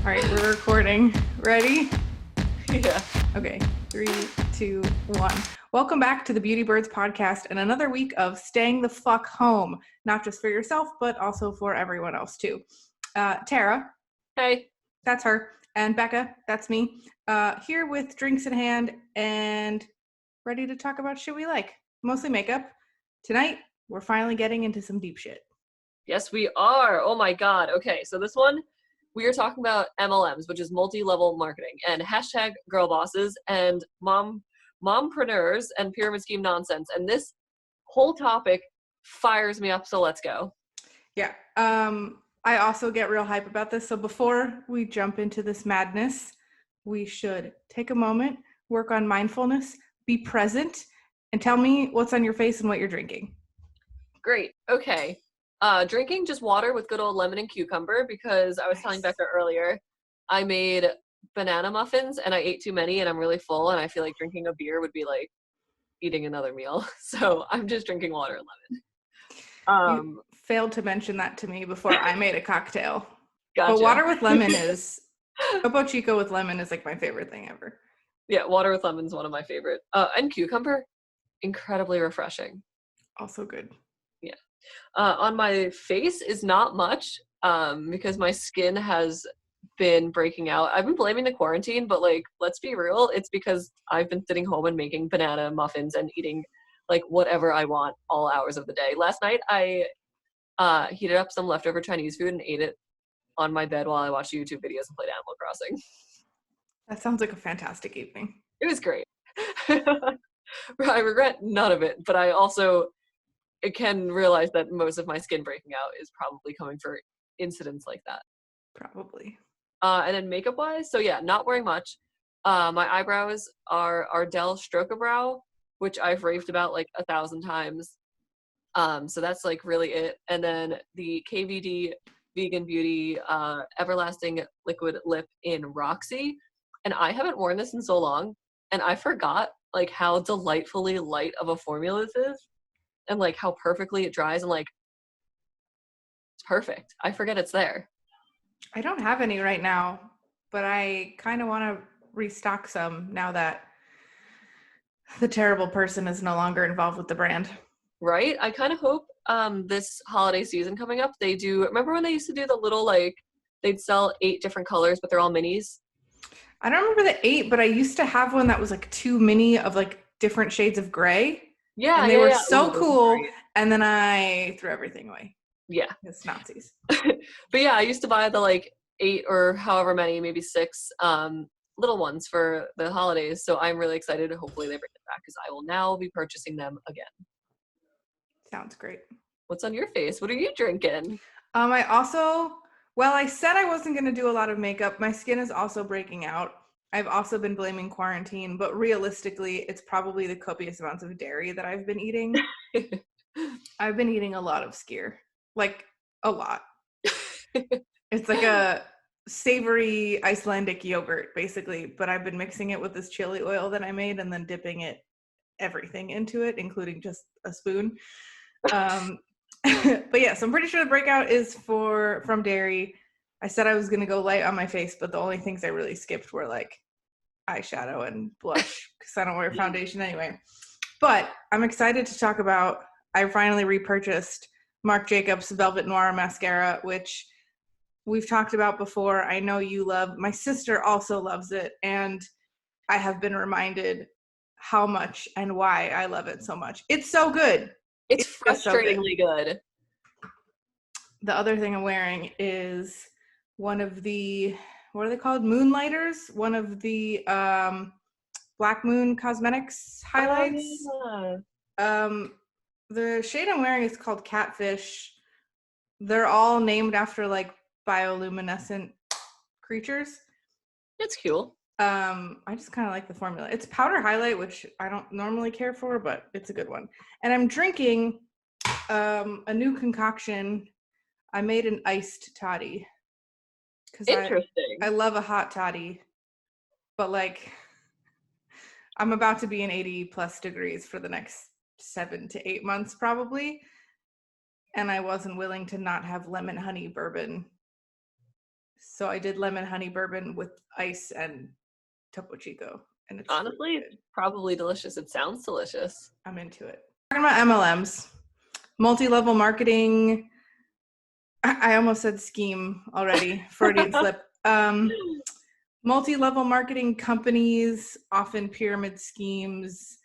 All right, we're recording. Ready? Yeah. Okay, 3, 2, 1. Welcome back to the Beauty Birds podcast and another week of staying the fuck home, not just for yourself, but also for everyone else too. Tara, Hey. that's her, and Becca, that's me, here with drinks in hand and ready to talk about shit we like, mostly makeup. Tonight, we're finally getting into some deep shit. Yes, we are. Oh my God. Okay, so this one, we are talking about MLMs, which is multi-level marketing, and hashtag girl bosses and mompreneurs and pyramid scheme nonsense. And this whole topic fires me up. So let's go. Yeah. I also get real hype about this. So before we jump into this madness, we should take a moment, work on mindfulness, be present, and tell me what's on your face and what you're drinking. Great. Okay. Drinking just water with good old lemon and cucumber because I was telling Becca earlier, I made banana muffins and I ate too many and I'm really full and I feel like drinking a beer would be like eating another meal. So I'm just drinking water and lemon. You failed to mention that to me before I made a cocktail. Gotcha. But water with lemon is, Topo Chico with lemon is like my favorite thing ever. Yeah, water with lemon is one of my favorite. And cucumber, incredibly refreshing. Also good. Yeah. On my face is not much because my skin has been breaking out. I've been blaming the quarantine, but like, let's be real. It's because I've been sitting home and making banana muffins and eating like whatever I want all hours of the day. Last night, I heated up some leftover Chinese food and ate it on my bed while I watched YouTube videos and played Animal Crossing. That sounds like a fantastic evening. It was great. I regret none of it, but I also can realize that most of my skin breaking out is probably coming for incidents like that. Probably. And then makeup wise, so yeah, not wearing much. My eyebrows are Ardell Stroke-A-Brow, which I've raved about like 1,000 times. So that's like really it. And then the KVD Vegan Beauty Everlasting Liquid Lip in Roxy. And I haven't worn this in so long, and I forgot like how delightfully light of a formula this is. And like how perfectly it dries and like it's perfect. I forget it's there. I don't have any right now, but I kind of want to restock some now that the terrible person is no longer involved with the brand. Right? I kind of hope this holiday season coming up, they do, remember when they used to do the little like, they'd sell 8 different colors, but they're all minis? I don't remember the 8, but I used to have one that was like 2 mini of like different shades of gray. Yeah, and they were yeah. so Ooh, cool. And then I threw everything away. Yeah. It's Nazis. But yeah, I used to buy the like 8 or however many, maybe 6 little ones for the holidays. So I'm really excited. Hopefully they bring it back because I will now be purchasing them again. Sounds great. What's on your face? What are you drinking? I also, well, I said I wasn't going to do a lot of makeup. My skin is also breaking out. I've also been blaming quarantine, but realistically, it's probably the copious amounts of dairy that I've been eating. I've been eating a lot of skyr, like a lot. It's like a savory Icelandic yogurt, basically, but I've been mixing it with this chili oil that I made and then dipping everything into it, including just a spoon. But yeah, so I'm pretty sure the breakout is from dairy. I said I was going to go light on my face, but the only things I really skipped were like eyeshadow and blush because I don't wear foundation anyway. But I'm excited to talk about, I finally repurchased Marc Jacobs Velvet Noir mascara, which we've talked about before. I know you love. My sister also loves it, and I have been reminded how much and why I love it so much. It's so good. It's So frustratingly good. The other thing I'm wearing is one of the, what are they called? Moonlighters. One of the Black Moon Cosmetics highlights. Oh, yeah. The shade I'm wearing is called Catfish. They're all named after like bioluminescent creatures. It's cool. I just kind of like the formula. It's powder highlight, which I don't normally care for, but it's a good one. And I'm drinking a new concoction. I made an iced toddy. Interesting. I love a hot toddy, but like I'm about to be in 80 plus degrees for the next 7 to 8 months probably. And I wasn't willing to not have lemon honey bourbon So I did lemon honey bourbon with ice and Topo Chico, and it's really Honestly, it's good. probably delicious. It sounds delicious. I'm into it. Talking about MLMs, multi-level marketing. I almost said scheme already. Freudian slip. Multi-level marketing companies, often pyramid schemes.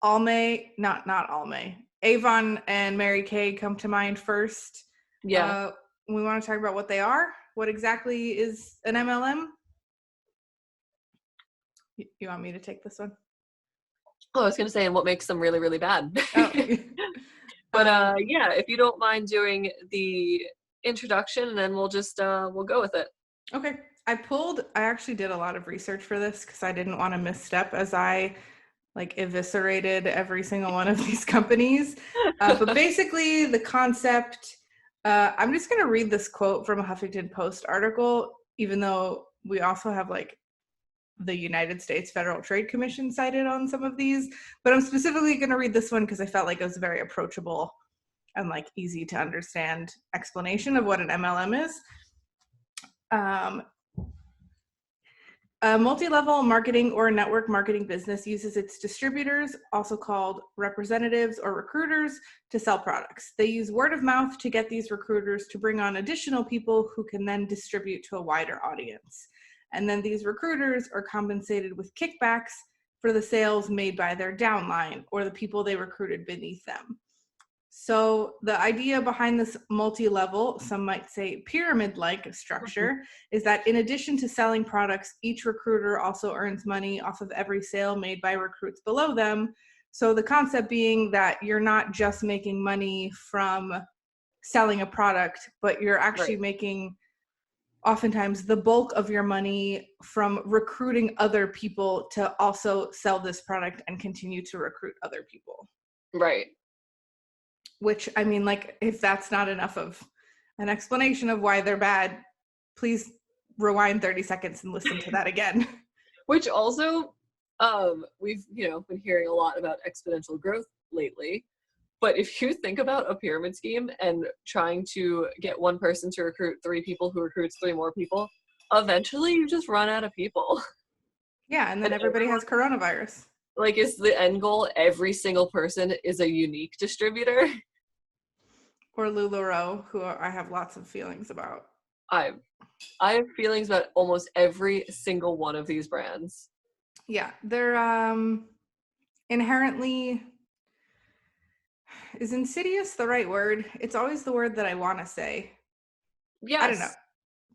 Almay, not Almay. Avon and Mary Kay come to mind first. Yeah. We want to talk about what they are. What exactly is an MLM? You want me to take this one? Oh, I was gonna say, and what makes them really, really bad. Oh, But yeah, if you don't mind doing the introduction, and then we'll just we'll go with it. okay. I actually did a lot of research for this because I didn't want to misstep as I like eviscerated every single one of these companies. But basically the concept, I'm just going to read this quote from a Huffington Post article, even though we also have like the United States Federal Trade Commission cited on some of these, but I'm specifically going to read this one because I felt like it was a very approachable and like easy to understand explanation of what an MLM is. A multi-level marketing or network marketing business uses its distributors, also called representatives or recruiters, to sell products. They use word of mouth to get these recruiters to bring on additional people who can then distribute to a wider audience. And then these recruiters are compensated with kickbacks for the sales made by their downline or the people they recruited beneath them. So the idea behind this multi-level, some might say pyramid-like structure, is that in addition to selling products, each recruiter also earns money off of every sale made by recruits below them. So the concept being that you're not just making money from selling a product, but you're actually Right. making oftentimes the bulk of your money from recruiting other people to also sell this product and continue to recruit other people. Right. Which, I mean, like, if that's not enough of an explanation of why they're bad, please rewind 30 seconds and listen to that again. Which also, we've been hearing a lot about exponential growth lately. But if you think about a pyramid scheme and trying to get one person to recruit 3 people who recruits 3 more people, eventually you just run out of people. Yeah, and then And everybody has coronavirus. like, is the end goal every single person is a unique distributor? Or LuLaRoe, who I have lots of feelings about. I I have feelings about almost every single one of these brands. Yeah, they're inherently, is insidious the right word? It's always the word that I want to say. I don't know. Yes,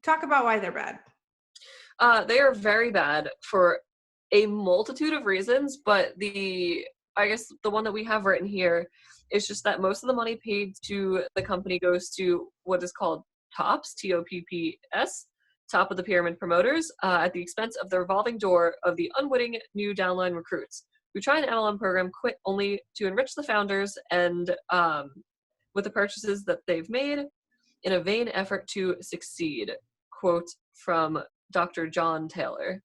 Talk about why they're bad. they are very bad for a multitude of reasons, but I guess the one that we have written here is just that most of the money paid to the company goes to what is called TOPS, TOPPS, top of the pyramid promoters, at the expense of the revolving door of the unwitting new downline recruits who try an MLM program, quit only to enrich the founders and with the purchases that they've made in a vain effort to succeed. Quote from Dr. John Taylor.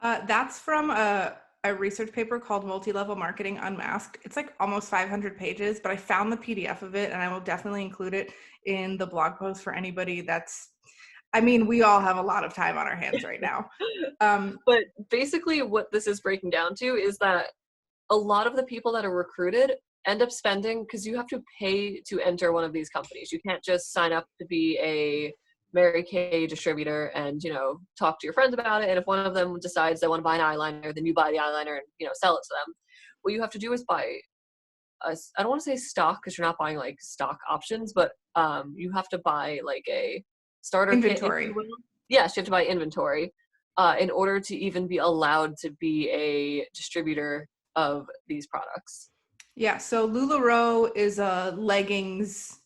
That's from a research paper called Multi-Level Marketing Unmasked. It's like almost 500 pages, but I found the PDF of it and I will definitely include it in the blog post for anybody that's, I mean, we all have a lot of time on our hands right now. But basically what this is breaking down to is that a lot of the people that are recruited end up spending, because you have to pay to enter one of these companies. You can't just sign up to be a Mary Kay distributor and, talk to your friends about it. And if one of them decides they want to buy an eyeliner, then you buy the eyeliner and, sell it to them. What you have to do is buy I don't want to say stock because you're not buying like stock options, but you have to buy like a starter kit, if you Inventory. will. Yes, you have to buy inventory in order to even be allowed to be a distributor of these products. Yeah, so LuLaRoe is a leggings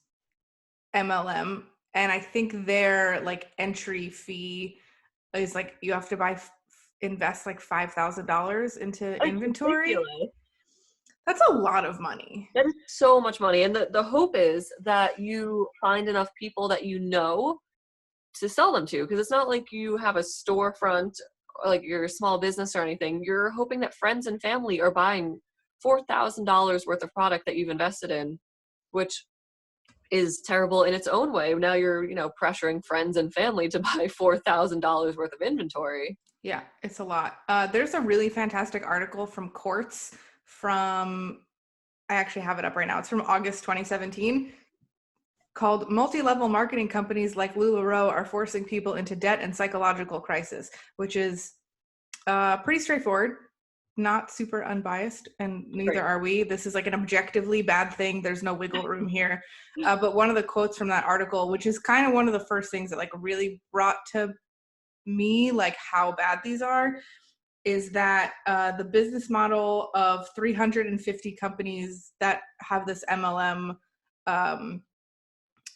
MLM, and I think their like entry fee is like you have to invest like $5,000 into It's inventory. ridiculous. That's a lot of money. That is so much money. And the hope is that you find enough people that you know to sell them to, because it's not like you have a storefront or like you're a small business or anything. You're hoping that friends and family are buying $4,000 worth of product that you've invested in, which is terrible in its own way. Now you're, pressuring friends and family to buy $4,000 worth of inventory. Yeah, it's a lot. There's a really fantastic article from Quartz from, I actually have it up right now. It's from August 2017, called Multi-Level Marketing Companies Like LuLaRoe Are Forcing People into Debt and Psychological Crisis, which is pretty straightforward, not super unbiased, and neither Right. are we. This is like an objectively bad thing. There's no wiggle room here. But one of the quotes from that article, which is kind of one of the first things that like really brought to me like how bad these are, is that the business model of 350 companies that have this MLM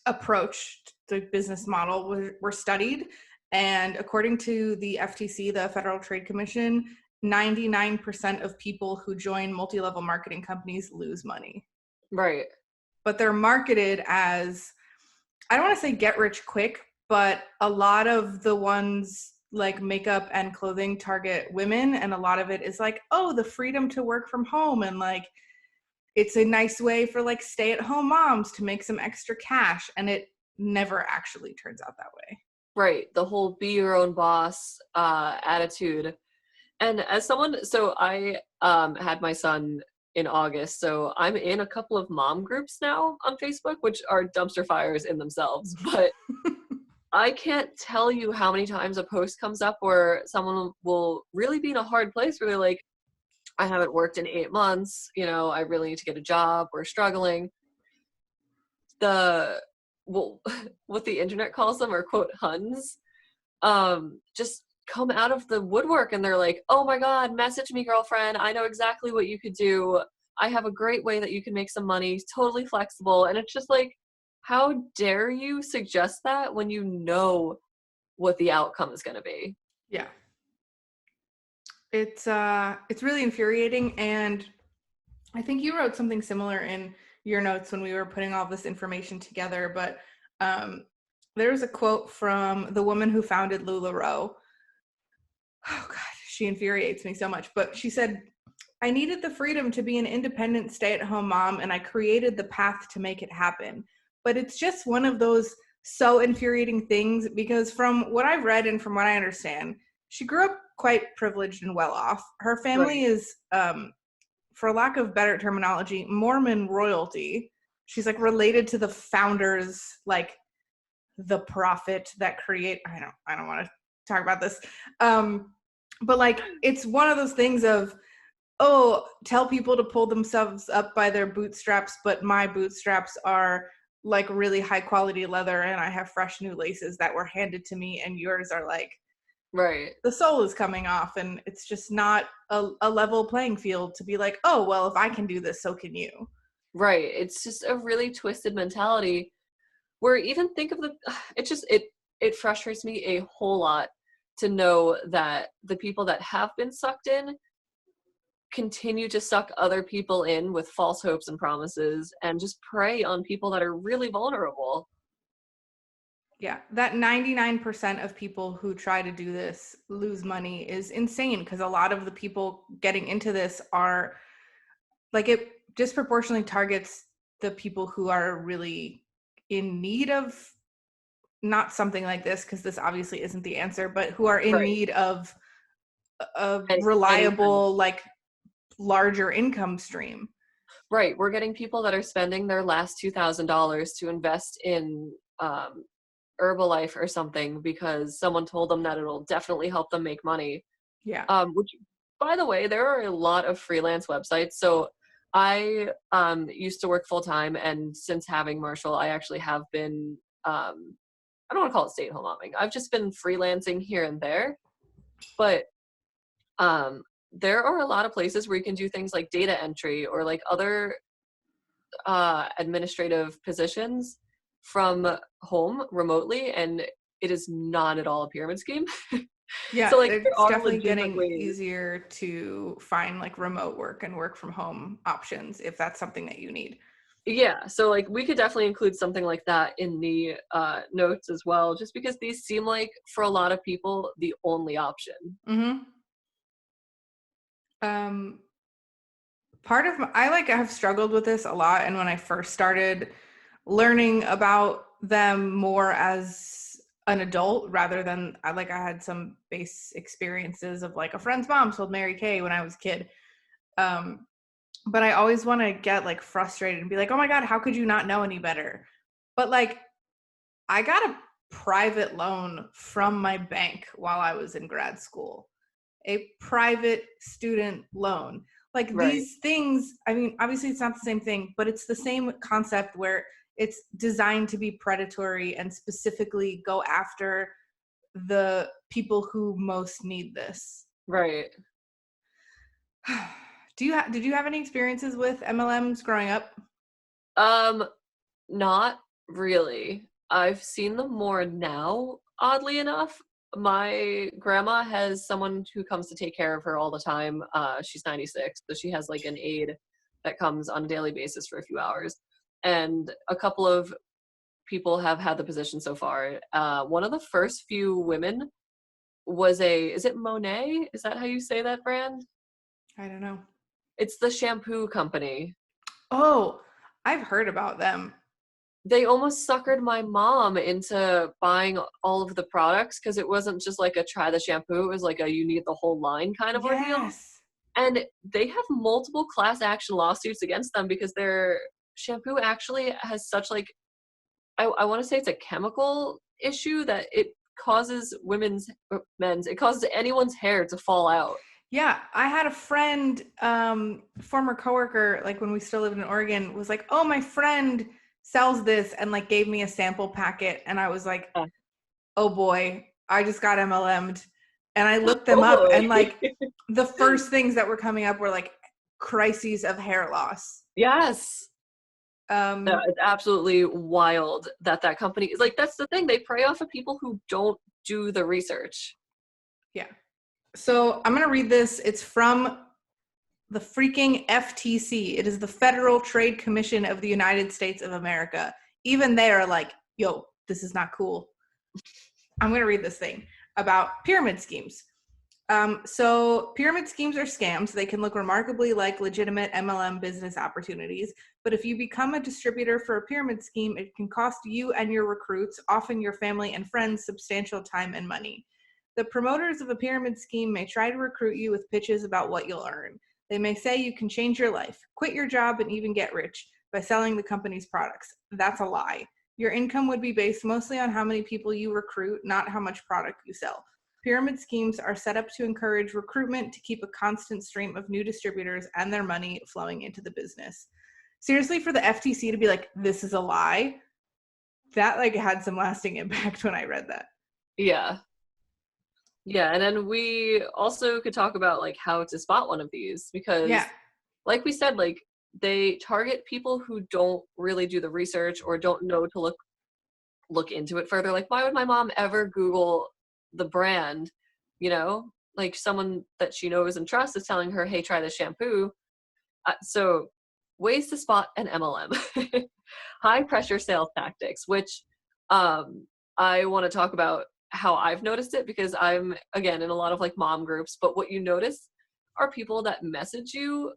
approach, the business model, were studied. And according to the FTC, the Federal Trade Commission, 99% of people who join multi-level marketing companies lose money. Right. But they're marketed as, I don't want to say get rich quick, but a lot of the ones like makeup and clothing target women, and a lot of it is like, oh, the freedom to work from home, and like it's a nice way for like stay-at-home moms to make some extra cash, and it never actually turns out that way. Right. The whole be your own boss attitude. And as someone, so I had my son in August, so I'm in a couple of mom groups now on Facebook, which are dumpster fires in themselves. But I can't tell you how many times a post comes up where someone will really be in a hard place where they're like, I haven't worked in 8 months, I really need to get a job, we're struggling. The, well, what the internet calls them are quote huns, just come out of the woodwork and they're like, oh my God, message me, girlfriend. I know exactly what you could do. I have a great way that you can make some money, totally flexible. And it's just like, how dare you suggest that when you know what the outcome is going to be? Yeah. It's really infuriating. And I think you wrote something similar in your notes when we were putting all this information together, but there's a quote from the woman who founded LuLaRoe. Oh God, she infuriates me so much. But she said, I needed the freedom to be an independent stay-at-home mom, and I created the path to make it happen. But it's just one of those so infuriating things, because from what I've read and from what I understand, she grew up quite privileged and well off. Her family Right. is, for lack of better terminology, Mormon royalty. She's like related to the founders, like the prophet that create, I don't want to talk about this. But like it's one of those things of, oh, tell people to pull themselves up by their bootstraps, but my bootstraps are like really high quality leather and I have fresh new laces that were handed to me, and yours are like Right. the sole is coming off, and it's just not a level playing field to be like, oh, well, if I can do this, so can you. Right. It's just a really twisted mentality where even think of it frustrates me a whole lot to know that the people that have been sucked in continue to suck other people in with false hopes and promises and just prey on people that are really vulnerable. Yeah, that 99% of people who try to do this lose money is insane, because a lot of the people getting into this are like, it disproportionately targets the people who are really in need of not something like this, because this obviously isn't the answer, but who are in Right. need of a Any kind of, reliable, like larger income stream. right. We're getting people that are spending their last $2,000 to invest in Herbalife or something because someone told them that it'll definitely help them make money. Yeah. Which, by the way, there are a lot of freelance websites. So I used to work full time, and since having Marshall, I actually have been. I don't want to call it stay-at-home momming. I've just been freelancing here and there, but there are a lot of places where you can do things like data entry or like other administrative positions from home remotely, and it is not at all a pyramid scheme. Yeah, So like there it's are definitely legitimate getting ways. easier to find like remote work and work from home options if that's something that you need. Yeah, so like we could definitely include something like that in the notes as well, just because these seem like for a lot of people the only option. Mm-hmm. Part of I have struggled with this a lot, and when I first started learning about them more as an adult rather than I had some base experiences of like a friend's mom sold Mary Kay when I was a kid. But I always want to get like frustrated and be like, oh my God, how could you not know any better? But like, I got a private loan from my bank while I was in grad school, a private student loan. Like Right. these things, I mean, obviously it's not the same thing, but it's the same concept where it's designed to be predatory and specifically go after the people who most need this. Right. Did you have any experiences with MLMs growing up? Um, Not really. I've seen them more now, oddly enough. My grandma has someone who comes to take care of her all the time. She's 96, so she has like an aide that comes on a daily basis for a few hours. And a couple of people have had the position so far. One of the first few women was is it Monet? Is that how you say that brand? I don't know. It's the shampoo company. Oh, I've heard about them. They almost suckered my mom into buying all of the products because it wasn't just like a try the shampoo. It was like a you need the whole line kind of ordeal. Yes. And they have multiple class action lawsuits against them because their shampoo actually has such like, I want to say it's a chemical issue that it causes it causes anyone's hair to fall out. Yeah, I had a friend, former coworker, like when we still lived in Oregon, was like, "Oh, my friend sells this," and like gave me a sample packet, and I was like, Yeah. "Oh boy, I just got MLM'd," and I looked them up, Totally. and like the first things that were coming up were like crises of hair loss. Yes. No, Um, it's absolutely wild that that company is like, that's the thing. They prey off of people who don't do the research. yeah. So I'm gonna read this. It's from the freaking FTC. It is the Federal Trade Commission of the United States of America. Even they are like, yo, this is not cool. I'm going to read this thing about pyramid schemes. So pyramid schemes are scams. They can look remarkably like legitimate MLM business opportunities. But if you become a distributor for a pyramid scheme, it can cost you and your recruits, often your family and friends, substantial time and money. The promoters of a pyramid scheme may try to recruit you with pitches about what you'll earn. They may say you can change your life, quit your job, and even get rich by selling the company's products. That's a lie. Your income would be based mostly on how many people you recruit, not how much product you sell. Pyramid schemes are set up to encourage recruitment to keep a constant stream of new distributors and their money flowing into the business. Seriously, for the FTC to be like, this is a lie, that like had some lasting impact when I read that. Yeah. Yeah. And then we also could talk about like how to spot one of these Yeah. because, like we said, like they target people who don't really do the research or don't know to look into it further. Like, why would my mom ever Google the brand? You know, like someone that she knows and trusts is telling her, "Hey, try this shampoo." So, ways to spot an MLM: high pressure sales tactics, which I want to talk about how I've noticed it because I'm again in a lot of like mom groups. But what you notice are people that message you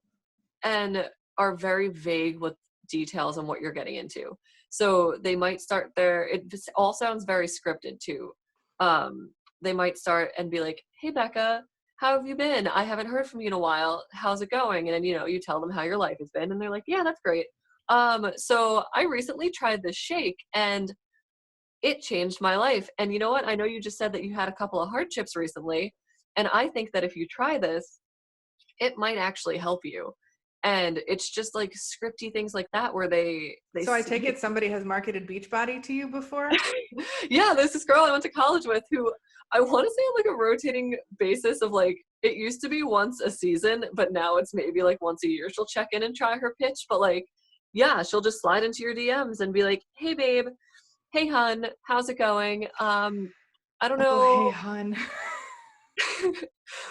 and are very vague with details on what you're getting into. So they might start it all sounds very scripted too. They might start and be like, "Hey Becca, how have you been? I haven't heard from you in a while. How's it going?" And then, you tell them how your life has been and they're like, "Yeah, that's great. So I recently tried this shake and it changed my life. And you know what? I know you just said that you had a couple of hardships recently. And I think that if you try this, it might actually help you." And it's just like scripty things like that where So I take it somebody has marketed Beachbody to you before? yeah, there's this girl I went to college with who I want to say on like a rotating basis of like it used to be once a season, but now it's maybe like once a year she'll check in and try her pitch. But like, yeah, she'll just slide into your DMs and be like, "Hey babe, hey hun, how's it going? I don't Oh, hey, know." hun.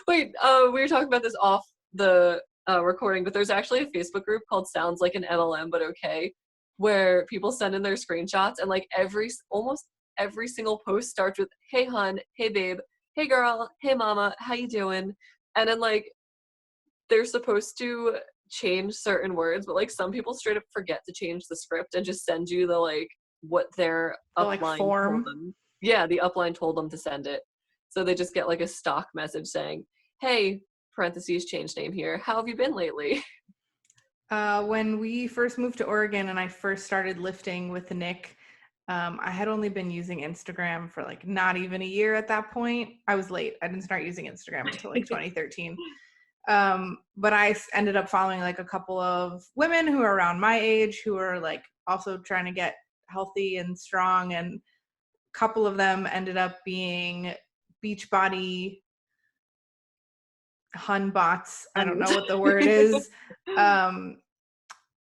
Wait, we were talking about this off the recording, but there's actually a Facebook group called Sounds Like an MLM, but okay, where people send in their screenshots and like almost every single post starts with, "Hey hun, hey babe, hey girl, hey mama, how you doing?" And then like they're supposed to change certain words, but like some people straight up forget to change the script and just send you the like what their The like upline told form. them. Yeah, the upline told them to send it. So they just get like a stock message saying, "Hey, parentheses change name here. How have you been lately?" When we first moved to Oregon and I first started lifting with Nick, I had only been using Instagram for like not even a year at that point. I was late. I didn't start using Instagram until like 2013. But I ended up following like a couple of women who are around my age who are like also trying to get healthy and strong. And a couple of them ended up being Beachbody Hun bots. I don't know what the word is.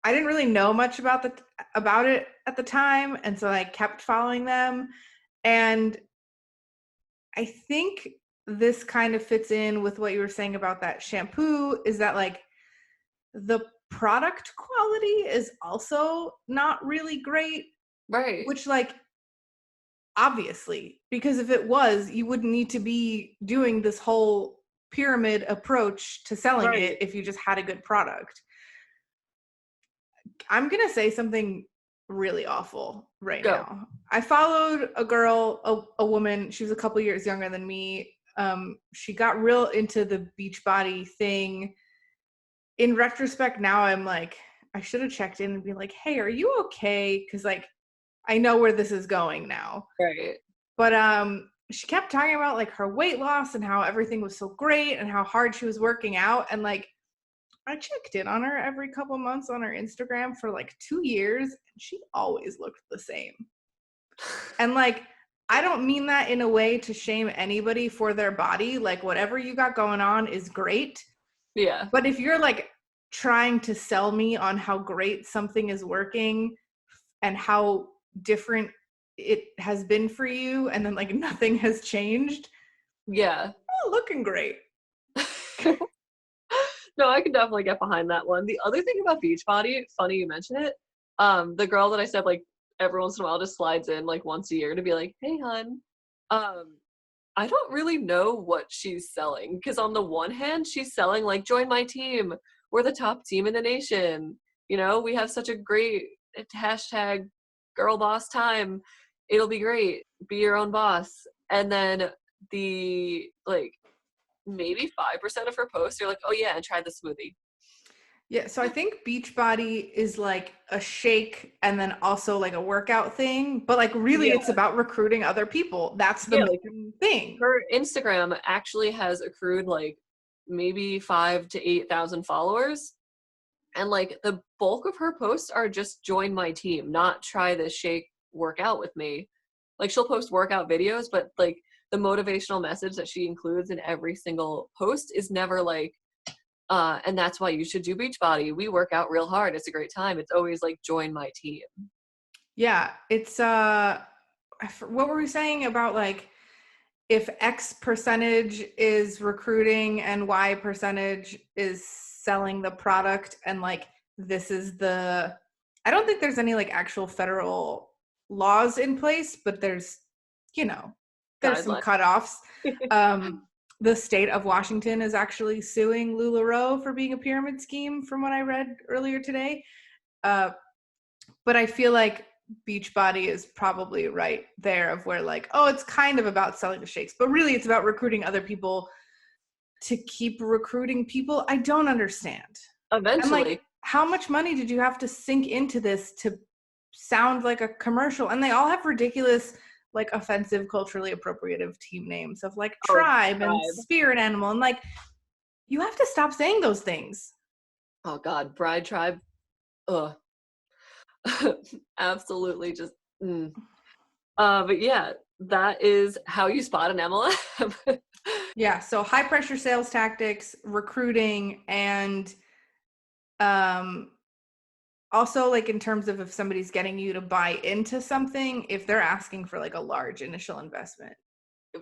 I didn't really know much about it at the time, and so I kept following them. And I think this kind of fits in with what you were saying about that shampoo, is that like the product quality is also not really great, Right. which like obviously, because if it was, you wouldn't need to be doing this whole pyramid approach to selling Right. it if you just had a good product. I'm going to say something really awful right Go. now. I followed a girl, a woman, she was a couple years younger than me. She got real into the Beachbody thing. In retrospect, now I'm like, I should have checked in and be like, hey, are you okay? Because like, I know where this is going now. Right. But she kept talking about like her weight loss and how everything was so great and how hard she was working out. And like, I checked in on her every couple months on her Instagram for like 2 years, and she always looked the same. And like, I don't mean that in a way to shame anybody for their body. Like, whatever you got going on is great. Yeah. But if you're like trying to sell me on how great something is working and how different it has been for you, and then like nothing has changed, Yeah. looking great. No, I can definitely get behind that one. The other thing about Beachbody, funny you mention it, the girl that I said like every once in a while just slides in like once a year to be like, "Hey, hun." I don't really know what she's selling because on the one hand, she's selling like, "Join my team. We're the top team in the nation. You know, we have such a great hashtag girl boss time. It'll be great. Be your own boss." And then the like maybe 5% of her posts, you're like, "Oh yeah, and try the smoothie." Yeah, so I think Beachbody is like a shake and then also like a workout thing, but like really it's Yeah. about recruiting other people. That's the Yeah, like main thing. her Instagram actually has accrued like maybe 5 to 8,000 followers. And like the bulk of her posts are just join my team, not try this shake workout with me. Like she'll post workout videos, but like the motivational message that she includes in every single post is never like, and that's why you should do Beachbody. We work out real hard. It's a great time. It's always like join my team. Yeah, it's what were we saying about like if X percentage is recruiting and Y percentage is selling the product, and like this is the, I don't think there's any like actual federal laws in place, but there's, you know, there's some Guideline. cutoffs. The state of Washington is actually suing LuLaRoe for being a pyramid scheme from what I read earlier today. But I feel like Beachbody is probably right there of where like, oh, it's kind of about selling the shakes, but really it's about recruiting other people to keep recruiting people. I don't understand. And like, Eventually. how much money did you have to sink into this to sound like a commercial? And they all have ridiculous, like offensive, culturally appropriative team names of like Oh, tribe and Bride. spirit animal. And like, you have to stop saying those things. Oh God, Bride Tribe. Ugh. Absolutely just but yeah, that is how you spot an MLM. Yeah. So high pressure sales tactics, recruiting, and um, also like in terms of if somebody's getting you to buy into something, if they're asking for like a large initial investment.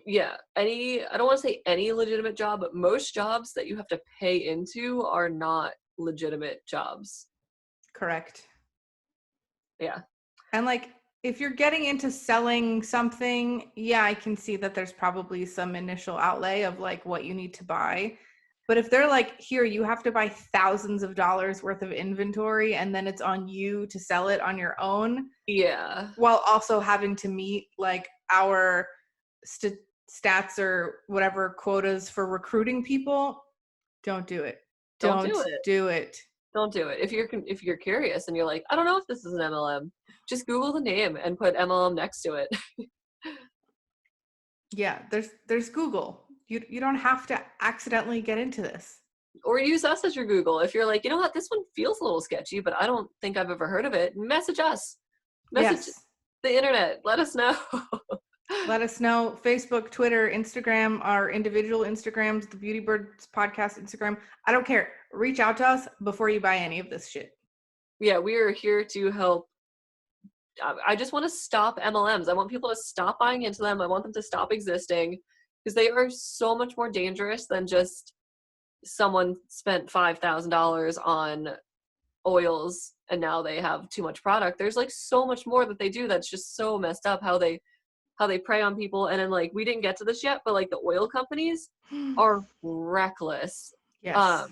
Yeah, I don't want to say any legitimate job, but most jobs that you have to pay into are not legitimate jobs. Correct. Yeah. And like if you're getting into selling something, yeah, I can see that there's probably some initial outlay of like what you need to buy. But if they're like, here, you have to buy thousands of dollars worth of inventory and then it's on you to sell it on your own, Yeah. while also having to meet like our stats or whatever quotas for recruiting people, don't do it. Don't Don't do it. do it. Don't do it. If you're curious and you're like, I don't know if this is an MLM, just Google the name and put MLM next to it. Yeah, there's Google. You don't have to accidentally get into this. Or use us as your Google. If you're like, you know what, this one feels a little sketchy, but I don't think I've ever heard of it. Message us. Message Yes. the internet. Let us know. Let us know. Facebook, Twitter, Instagram, our individual Instagrams, the Beauty Birds podcast Instagram. I don't care. Reach out to us before you buy any of this shit. Yeah, we are here to help. I just want to stop MLMs. I want people to stop buying into them. I want them to stop existing because they are so much more dangerous than just someone spent $5,000 on oils and now they have too much product. There's like so much more that they do that's just so messed up, how they prey on people. And then like, we didn't get to this yet, but like the oil companies are reckless. Yes.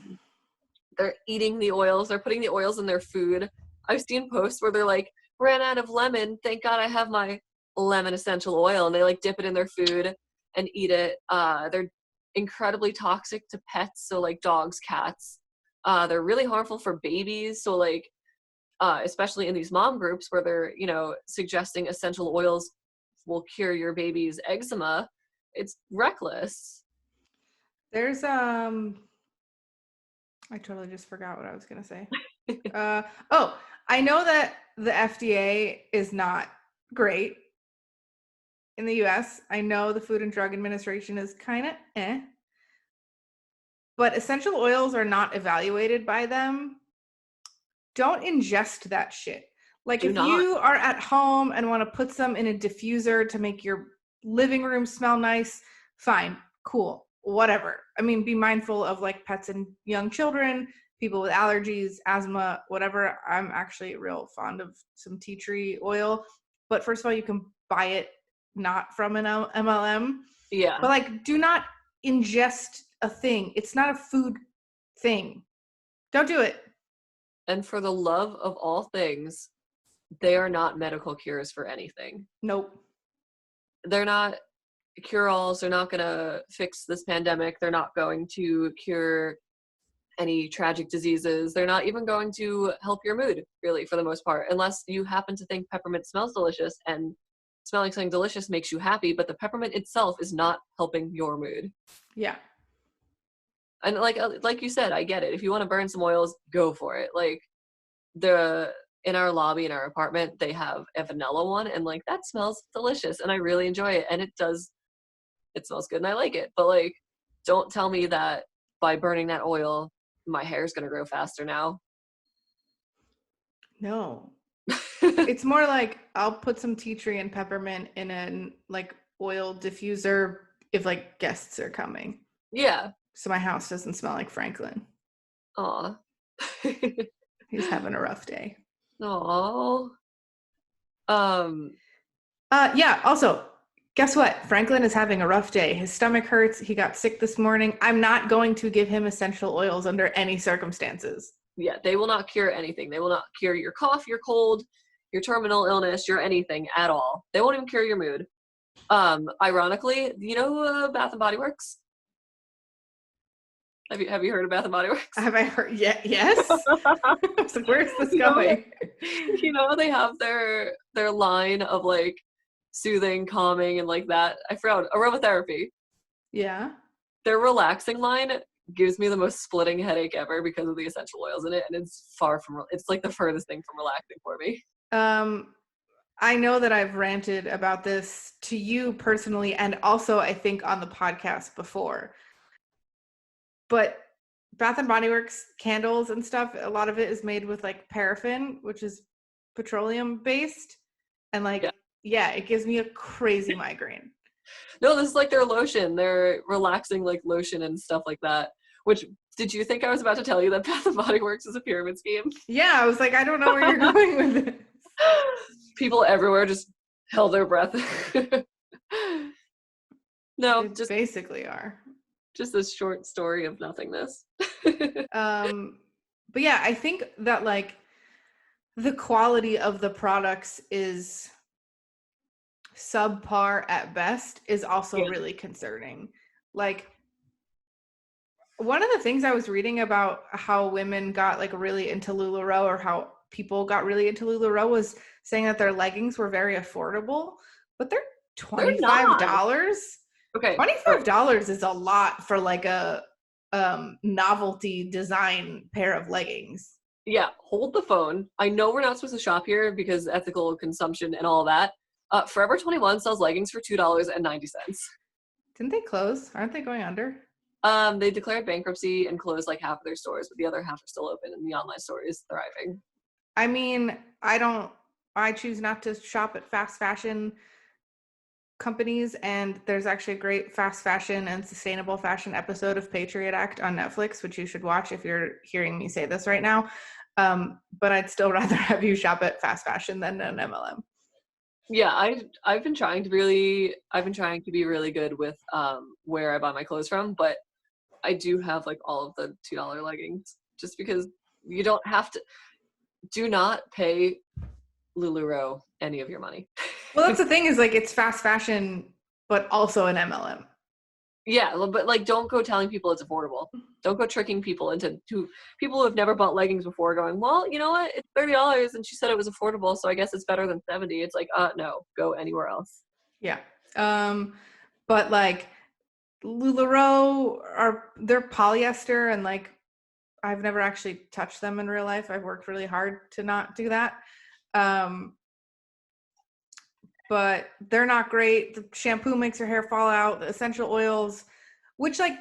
They're eating the oils, they're putting the oils in their food. I've seen posts where they're like, ran out of lemon, thank God I have my lemon essential oil, and they like dip it in their food and eat it. They're incredibly toxic to pets, so like dogs, cats. They're really harmful for babies, so like especially in these mom groups where they're, you know, suggesting essential oils will cure your baby's eczema. It's reckless. There's I totally just forgot what I was gonna say. I know that the FDA is not great in the US. I know the Food and Drug Administration is kind of but essential oils are not evaluated by them. Don't ingest that shit. Like Do if not. you are at home and want to put some in a diffuser to make your living room smell nice, fine, cool, whatever. I mean, be mindful of like pets and young children, people with allergies, asthma, whatever. I'm actually real fond of some tea tree oil, but first of all, you can buy it not from an MLM. Yeah. But like, do not ingest a thing. It's not a food thing. Don't do it. And for the love of all things, they are not medical cures for anything. Nope. They're not cure-alls. They're not going to fix this pandemic. They're not going to cure any tragic diseases. They're not even going to help your mood, really, for the most part, unless you happen to think peppermint smells delicious and smelling something delicious makes you happy, but the peppermint itself is not helping your mood. Yeah. And like you said, I get it. If you want to burn some oils, go for it. Like in our lobby in our apartment, they have a vanilla one, and like that smells delicious, and I really enjoy it, and it smells good, and I like it. But like, don't tell me that by burning that oil, my hair's gonna grow faster now. No. It's more like I'll put some tea tree and peppermint in an like oil diffuser if like guests are coming. Yeah. So my house doesn't smell like Franklin. Aw. He's having a rough day. Aw. Yeah, also, guess what? Franklin is having a rough day. His stomach hurts. He got sick this morning. I'm not going to give him essential oils under any circumstances. Yeah, they will not cure anything. They will not cure your cough, your cold, your terminal illness, your anything at all. They won't even cure your mood. Ironically, you know Bath and Body Works? Have you heard of Bath and Body Works? Have I heard? Yeah, yes. So where's this going? You know, they have their line of like soothing, calming, and like that. I forgot, aromatherapy. Yeah. Their relaxing line gives me the most splitting headache ever because of the essential oils in it, and it's like the furthest thing from relaxing for me. I know that I've ranted about this to you personally, and also I think on the podcast before. But Bath and Body Works candles and stuff, a lot of it is made with like paraffin, which is petroleum based. And like, yeah, it gives me a crazy migraine. No, this is like their lotion. They're relaxing like lotion and stuff like that. Which, did you think I was about to tell you that Bath and Body Works is a pyramid scheme? Yeah, I was like, I don't know where you're going with this. People everywhere just held their breath. No, They just basically are. Just a short story of nothingness. But yeah, I think that like the quality of the products is subpar at best is also Yeah. really concerning. Like one of the things I was reading about how women got like really into LuLaRoe, or how people got really into LuLaRoe, was saying that their leggings were very affordable, but they're They're not. $25. Okay. All right. $25 is a lot for like a novelty design pair of leggings. Yeah, hold the phone. I know we're not supposed to shop here because ethical consumption and all that. Forever 21 sells leggings for $2.90. Didn't they close? Aren't they going under? They declared bankruptcy and closed like half of their stores, but the other half are still open, and the online store is thriving. I mean, I choose not to shop at fast fashion companies, and there's actually a great fast fashion and sustainable fashion episode of Patriot Act on Netflix, which you should watch if you're hearing me say this right now. But I'd still rather have you shop at fast fashion than an MLM. Yeah, I've been trying to be really good with where I buy my clothes from, but I do have like all of the $2 leggings just because you don't have to. Do not pay LuLaRoe any of your money. Well, that's the thing, is like it's fast fashion, but also an MLM. Yeah, but like don't go telling people it's affordable. Don't go tricking people into people who have never bought leggings before going, well, you know what? It's $30 and she said it was affordable, so I guess it's better than 70. It's like, no, go anywhere else. Yeah. But like LuLaRoe they're polyester, and like I've never actually touched them in real life. I've worked really hard to not do that. But they're not great. The shampoo makes your hair fall out. The essential oils, which like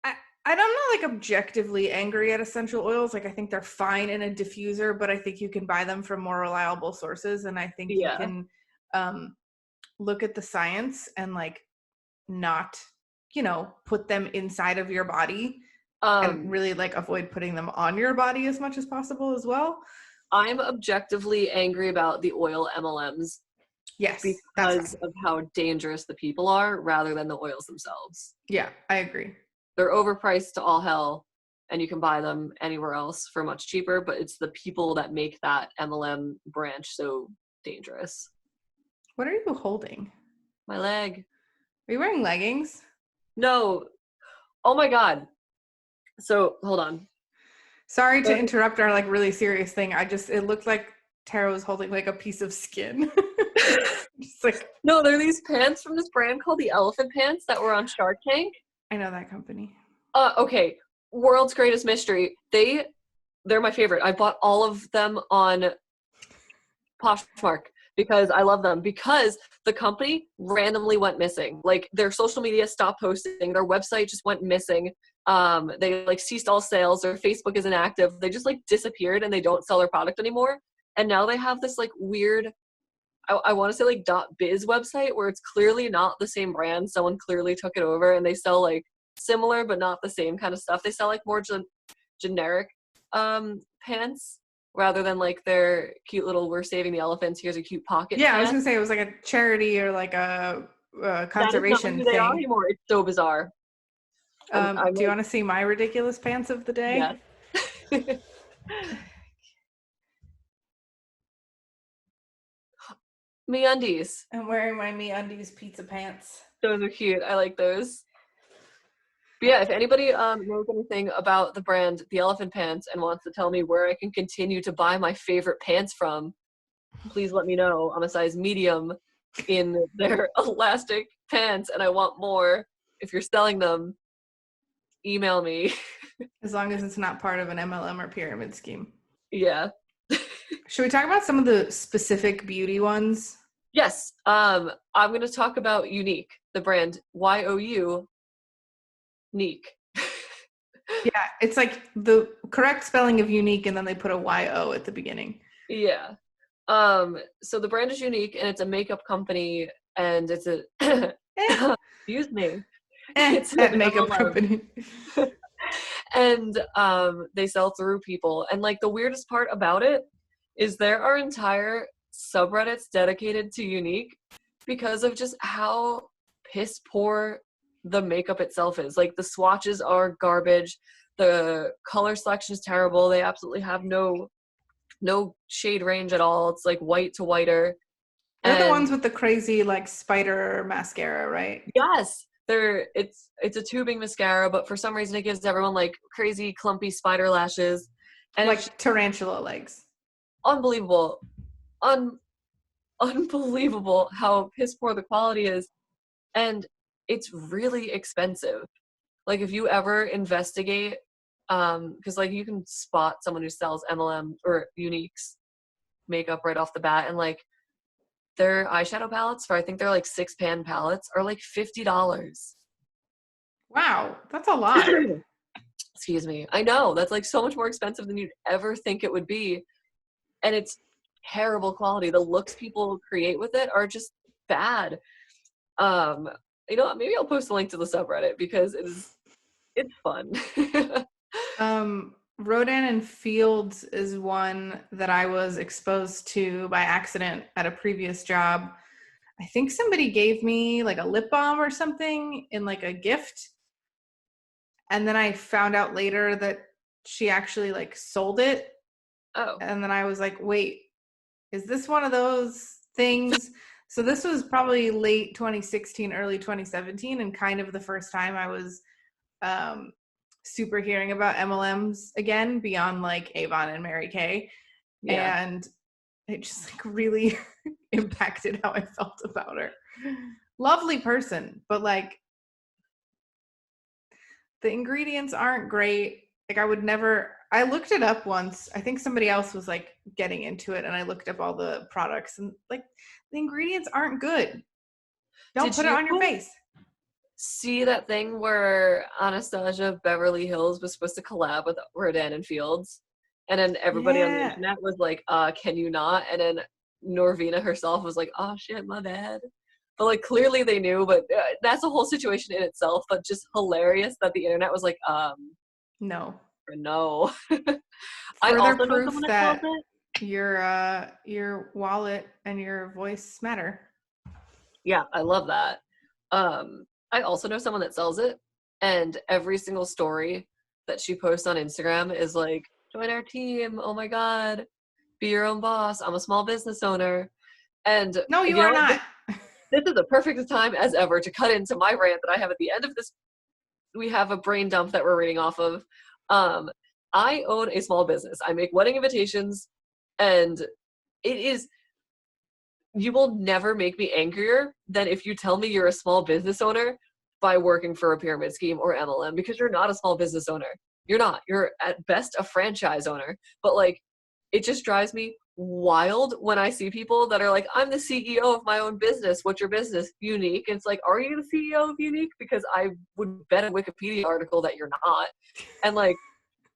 I'm not like objectively angry at essential oils. Like I think they're fine in a diffuser, but I think you can buy them from more reliable sources. And I think you Yeah. can look at the science and like not, put them inside of your body, and really like avoid putting them on your body as much as possible as well. I'm objectively angry about the oil MLMs. Yes, because of how dangerous the people are rather than the oils themselves. Yeah, I agree. They're overpriced to all hell, and you can buy them anywhere else for much cheaper, but it's the people that make that MLM branch so dangerous. What are you holding? My leg. Are you wearing leggings? No. Oh my God. So, hold on. Sorry to interrupt our like really serious thing. It looked like Tara was holding like a piece of skin. Just like, no, they're these pants from this brand called the Elephant Pants that were on Shark Tank. I know that company. Okay. World's Greatest Mystery. They're my favorite. I bought all of them on Poshmark because I love them, because the company randomly went missing. Like their social media stopped posting, their website just went missing. They like ceased all sales, their Facebook isn't active. They just like disappeared and they don't sell their product anymore. And now they have this like weird, I want to say like .biz website where it's clearly not the same brand. Someone clearly took it over and they sell like similar but not the same kind of stuff. They sell like more generic pants rather than like their cute little "we're saving the elephants, here's a cute pocket." Yeah, pant. I was gonna say it was like a charity or like a conservation thing. They are anymore. It's so bizarre. Do you want to see my ridiculous pants of the day? Yeah. MeUndies. I'm wearing my MeUndies pizza pants. Those are cute. I like those. But yeah, if anybody knows anything about the brand The Elephant Pants and wants to tell me where I can continue to buy my favorite pants from, please let me know. I'm a size medium in their elastic pants and I want more. If you're selling them, email me. As long as it's not part of an MLM or pyramid scheme. Yeah. Should we talk about some of the specific beauty ones? Yes. I'm going to talk about Unique, the brand YOU. Unique. Yeah, it's like the correct spelling of unique and then they put a YO at the beginning. Yeah. So the brand is Unique and it's a makeup company and it's a excuse me. It's a makeup company. And they sell through people. And like the weirdest part about it is there are entire subreddits dedicated to Unique because of just how piss poor the makeup itself is. Like, the swatches are garbage. The color selection is terrible. They absolutely have no shade range at all. It's like white to whiter. They're the And ones with the crazy like spider mascara, right? yes, it's a tubing mascara, but for some reason it gives everyone like crazy clumpy spider lashes, and it's Like tarantula legs. unbelievable. Unbelievable how piss poor the quality is, and it's really expensive. Like, if you ever investigate, because like you can spot someone who sells MLM or Unique's makeup right off the bat, and like their eyeshadow palettes, for I think they're like 6-pan palettes, are like $50. Wow, that's a lot. Excuse me. I know, that's like so much more expensive than you'd ever think it would be, and it's terrible quality. The looks people create with it are just bad. Um, you know what? Maybe I'll post a link to the subreddit because it's fun. Rodan and Fields is one that I was exposed to by accident at a previous job. I think somebody gave me like a lip balm or something in like a gift. And then I found out later that she actually like sold it. Oh, And then I was like, wait, is this one of those things? So this was probably late 2016, early 2017, and kind of the first time I was super hearing about MLMs again beyond like Avon and Mary Kay. yeah. And it just like really impacted how I felt about her. Lovely person, but like the ingredients aren't great. Like I looked it up once. I think somebody else was like getting into it and I looked up all the products and like the ingredients aren't good. Don't Did put it you on your face. see that thing where Anastasia Beverly Hills was supposed to collab with Rodan and Fields? And then everybody on the Yeah. internet was like, can you not? And then Norvina herself was like, oh shit, my bad. But like, clearly they knew, but that's a whole situation in itself, but just hilarious that the internet was like, No. no. I Further also know someone proof that sells that it. your wallet and your voice matter. Yeah, I love that. I also know someone that sells it, and every single story that she posts on Instagram is like, join our team, oh my god, be your own boss, I'm a small business owner. And No, you you know are what? not. This is the perfect time as ever to cut into my rant that I have at the end of this. We have a brain dump that we're reading off of. Um, I own a small business. I make wedding invitations, and it is, you will never make me angrier than if you tell me you're a small business owner by working for a pyramid scheme or MLM, because you're not a small business owner. You're not. You're at best a franchise owner. But like, it just drives me wild when I see people that are like, I'm the CEO of my own business. What's your business? Unique. And it's like, are you the CEO of Unique? Because I would bet a Wikipedia article that you're not. And like,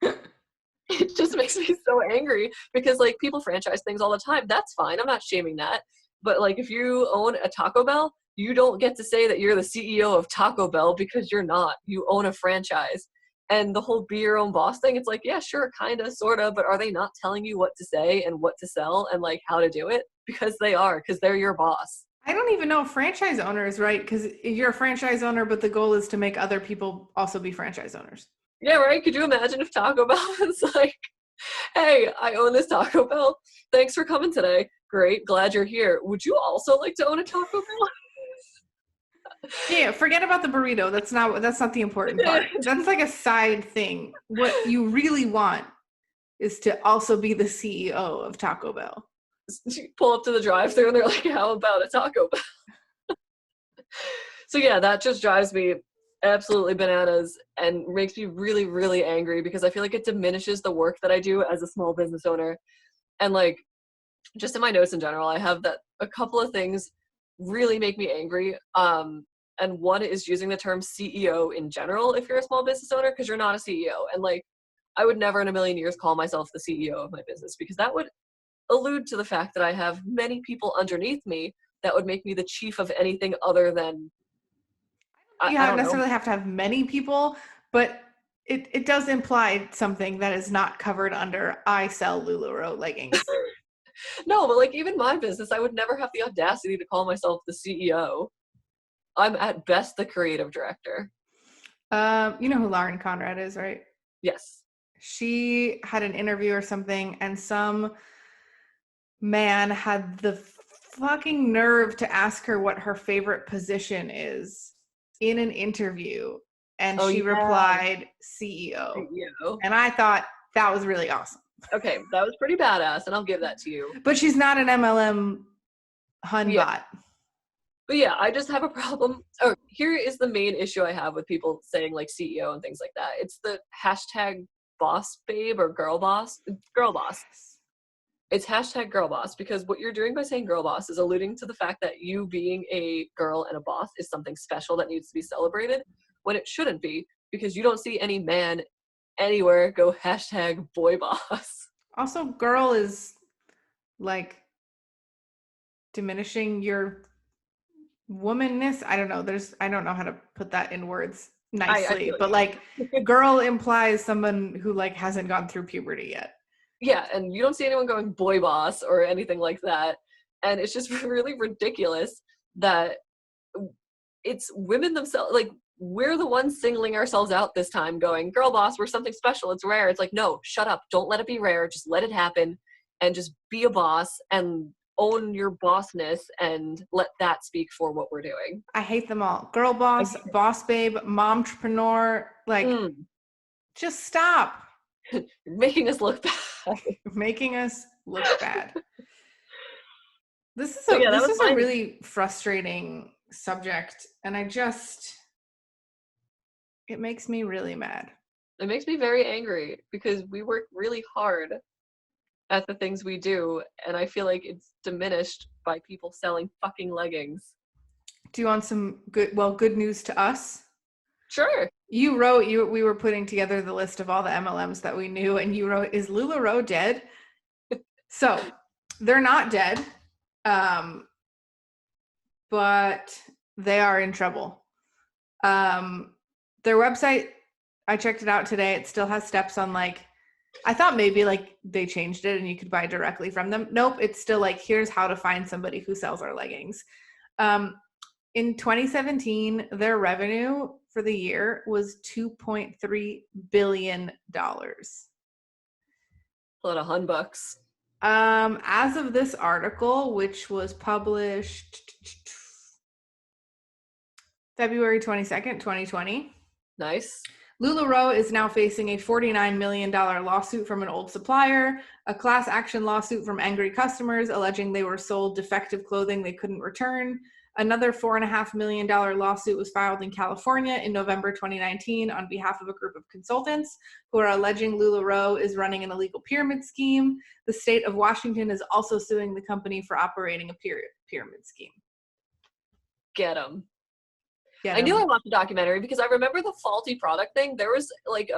it just makes me so angry because like people franchise things all the time. That's fine. I'm not shaming that. But like, if you own a Taco Bell, you don't get to say that you're the CEO of Taco Bell because you're not. You own a franchise. And the whole be your own boss thing, it's like, yeah, sure, kind of, sort of, but are they not telling you what to say and what to sell and like how to do it? Because they are, because they're your boss. I don't even know if franchise owner is right because you're a franchise owner, but the goal is to make other people also be franchise owners. Yeah, right? Could you imagine if Taco Bell was like, hey, I own this Taco Bell. Thanks for coming today. Great, glad you're here. Would you also like to own a Taco Bell? Yeah, forget about the burrito. That's not the important part. That's like a side thing. What you really want is to also be the CEO of Taco Bell. You pull up to the drive-thru and they're like, how about a Taco Bell? So yeah, that just drives me absolutely bananas and makes me really, really angry because I feel like it diminishes the work that I do as a small business owner. And like, just in my notes in general, I have that a couple of things really make me angry. And one is using the term CEO in general if you're a small business owner, because you're not a CEO. And like, I would never in a million years call myself the CEO of my business because that would allude to the fact that I have many people underneath me that would make me the chief of anything other than, You I don't don't know. necessarily have to have many people, but it does imply something that is not covered under I sell LuLaRoe leggings. No, but like even my business, I would never have the audacity to call myself the CEO. I'm at best the creative director. You know who Lauren Conrad is, right? Yes. She had an interview or something, and some man had the fucking nerve to ask her what her favorite position is in an interview. And Oh she yeah. replied, CEO. CEO. And I thought that was really awesome. Okay, that was pretty badass, and I'll give that to you. But she's not an MLM hun Yeah. bot. But yeah, I just have a problem. Oh, here is the main issue I have with people saying like CEO and things like that. It's the hashtag boss babe or girl boss. Girl boss. It's hashtag girl boss, because what you're doing by saying girl boss is alluding to the fact that you being a girl and a boss is something special that needs to be celebrated, when it shouldn't be, because you don't see any man anywhere go hashtag boy boss. Also, girl is like diminishing your womanness. I don't know. I don't know how to put that in words I nicely, feel but like you. girl implies someone who like hasn't gone through puberty yet. Yeah, and you don't see anyone going boy boss or anything like that. And it's just really ridiculous that it's women themselves, like, we're the ones singling ourselves out this time, going, girl boss, we're something special, it's rare. It's like, no, shut up, don't let it be rare, just let it happen, and just be a boss and own your bossness, and let that speak for what we're doing. I hate them all. Girl boss, boss babe, momtrepreneur, like just stop. You're making us look bad. You're making us look bad. This Yeah, that was is a mine. really frustrating subject, and it makes me really mad. It makes me very angry because we work really hard at the things we do, and I feel like it's diminished by people selling fucking leggings. Do you want some good news to us? Sure. We were putting together the list of all the MLMs that we knew, and you wrote, is LuLaRoe dead? So they're not dead, but they are in trouble. Their website, I checked it out today. It still has steps on like, I thought maybe like they changed it and you could buy directly from them. Nope, it's still like, here's how to find somebody who sells our leggings. In 2017, their revenue for the year was $2.3 billion. A lot of $100. As of this article, which was published February 22nd, 2020. Nice. LuLaRoe is now facing a $49 million lawsuit from an old supplier, a class action lawsuit from angry customers alleging they were sold defective clothing they couldn't return. Another $4.5 million lawsuit was filed in California in November 2019 on behalf of a group of consultants who are alleging LuLaRoe is running an illegal pyramid scheme. The state of Washington is also suing the company for operating a pyramid scheme. Get them. Get I knew 'em. I watched a documentary because I remember the faulty product thing. There was like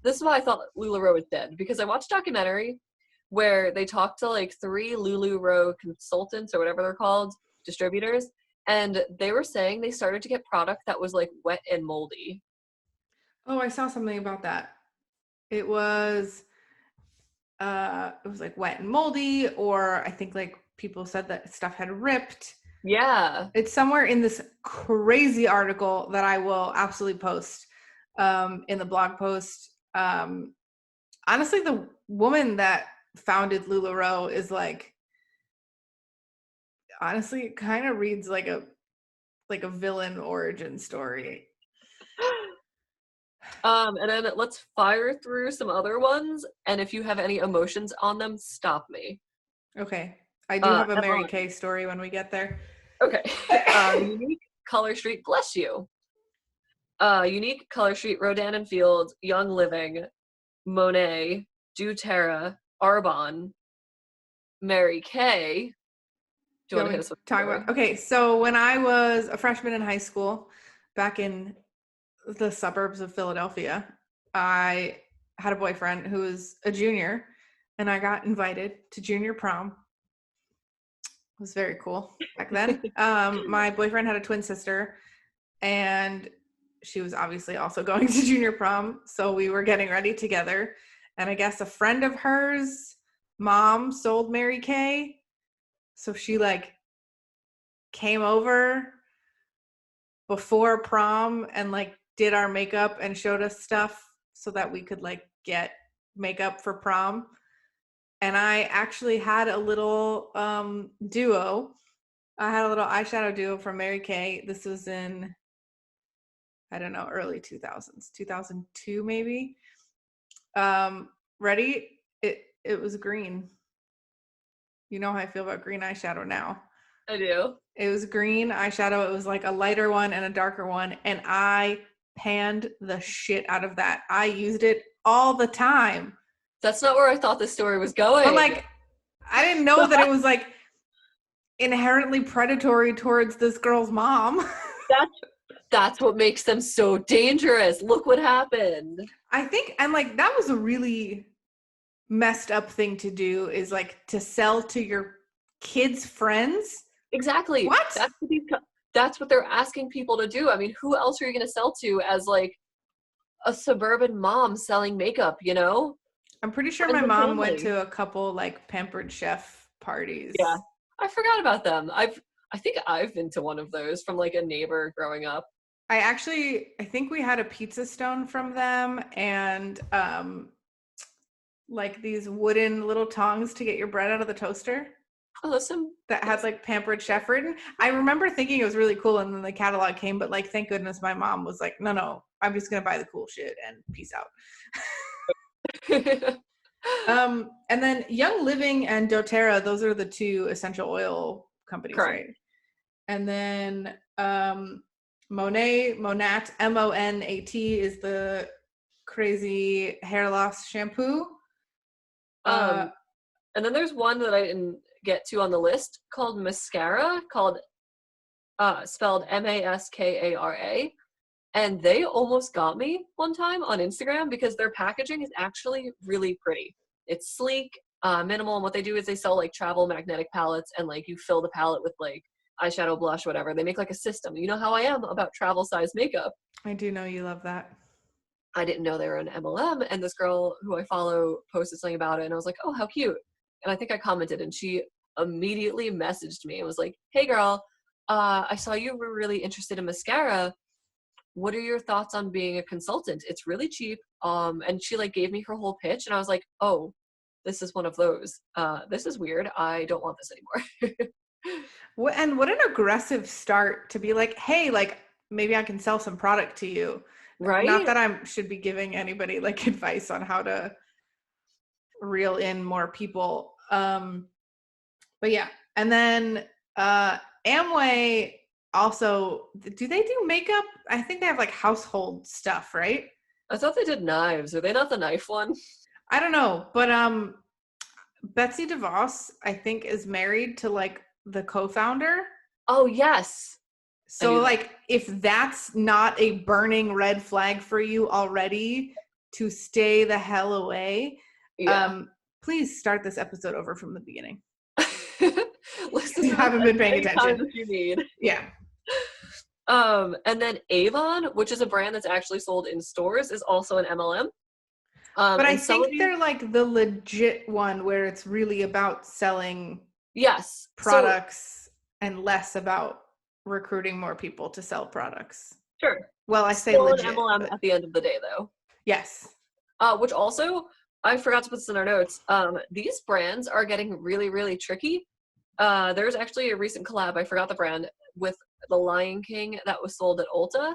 this is why I thought LuLaRoe was dead, because I watched a documentary where they talked to like 3 LuLaRoe consultants or whatever they're called, distributors, and they were saying they started to get product that was like wet and moldy. Oh, I saw something about that. It was like wet and moldy, or I think like people said that stuff had ripped. Yeah. It's somewhere in this crazy article that I will absolutely post in the blog post. Honestly, the woman that founded LuLaRoe is like, honestly, it kind of reads like a villain origin story. And then let's fire through some other ones, and if you have any emotions on them, stop me. Okay. I do have a Mary MLM. Kay story when we get there. Okay. Unique, Color Street, bless you. Unique, Color Street, Rodan and Field, Young Living, Monet, doTERRA, Arbonne, Mary Kay. Do you want to hit us with talk about? Okay, so when I was a freshman in high school, back in the suburbs of Philadelphia, I had a boyfriend who was a junior, and I got invited to junior prom. It was very cool back then. My boyfriend had a twin sister, and she was obviously also going to junior prom, so we were getting ready together. And I guess a friend of hers' mom sold Mary Kay, so she like came over before prom and like did our makeup and showed us stuff so that we could like get makeup for prom. And I actually had a little duo. I had a little eyeshadow duo from Mary Kay. This was in, I don't know, early 2000s, 2002 maybe. Ready? It was green. You know how I feel about green eyeshadow now. I do. It was green eyeshadow. It was like a lighter one and a darker one. And I panned the shit out of that. I used it all the time. That's not where I thought this story was going. But like, I didn't know that it was like inherently predatory towards this girl's mom. That's what makes them so dangerous. Look what happened. I think, and like, that was a really messed up thing to do, is like to sell to your kids' friends. Exactly. What? That's what they're asking people to do. I mean, who else are you going to sell to as like a suburban mom selling makeup, you know? I'm pretty sure my mom went to a couple like Pampered Chef parties. Yeah. I forgot about them. I think I've been to one of those from like a neighbor growing up. I think we had a pizza stone from them, and like these wooden little tongs to get your bread out of the toaster. Oh, listen. That had like Pampered Chef written. I remember thinking it was really cool, and then the catalog came, but like, thank goodness my mom was like, no, I'm just gonna buy the cool shit and peace out. And then Young Living and doTERRA, those are the two essential oil companies, Correct. right? And then Monat, MONAT is the crazy hair loss shampoo. And then there's one that I didn't get to on the list called Mascara, spelled Maskara. And they almost got me one time on Instagram because their packaging is actually really pretty. It's sleek, minimal, and what they do is they sell like travel magnetic palettes, and like you fill the palette with like eyeshadow, blush, whatever. They make like a system. You know how I am about travel size makeup. I do know you love that. I didn't know they were an MLM, and this girl who I follow posted something about it, and I was like, oh, how cute. And I think I commented, and she immediately messaged me and was like, hey girl, I saw you were really interested in mascara. What are your thoughts on being a consultant? It's really cheap. And she like gave me her whole pitch, and I was like, oh, this is one of those. This is weird. I don't want this anymore. And what an aggressive start to be like, hey, like maybe I can sell some product to you. Right? Not that I should be giving anybody like advice on how to reel in more people. But yeah. And then Amway also, do they do makeup? I think they have like household stuff, right? I thought they did knives. Are they not the knife one? I don't know, but Betsy DeVos, I think, is married to like the co-founder. Oh yes. So like, if that's not a burning red flag for you already, to stay the hell away, please start this episode over from the beginning. Listen, you haven't been paying attention. If you need. Yeah. And then Avon, which is a brand that's actually sold in stores, is also an MLM. But I think they're like the legit one where it's really about selling products and less about recruiting more people to sell products. Sure. Well, I say still legit. An MLM at the end of the day, though. Yes. Which also, I forgot to put this in our notes. These brands are getting really, really tricky. There's actually a recent collab, I forgot the brand, with the Lion King that was sold at Ulta.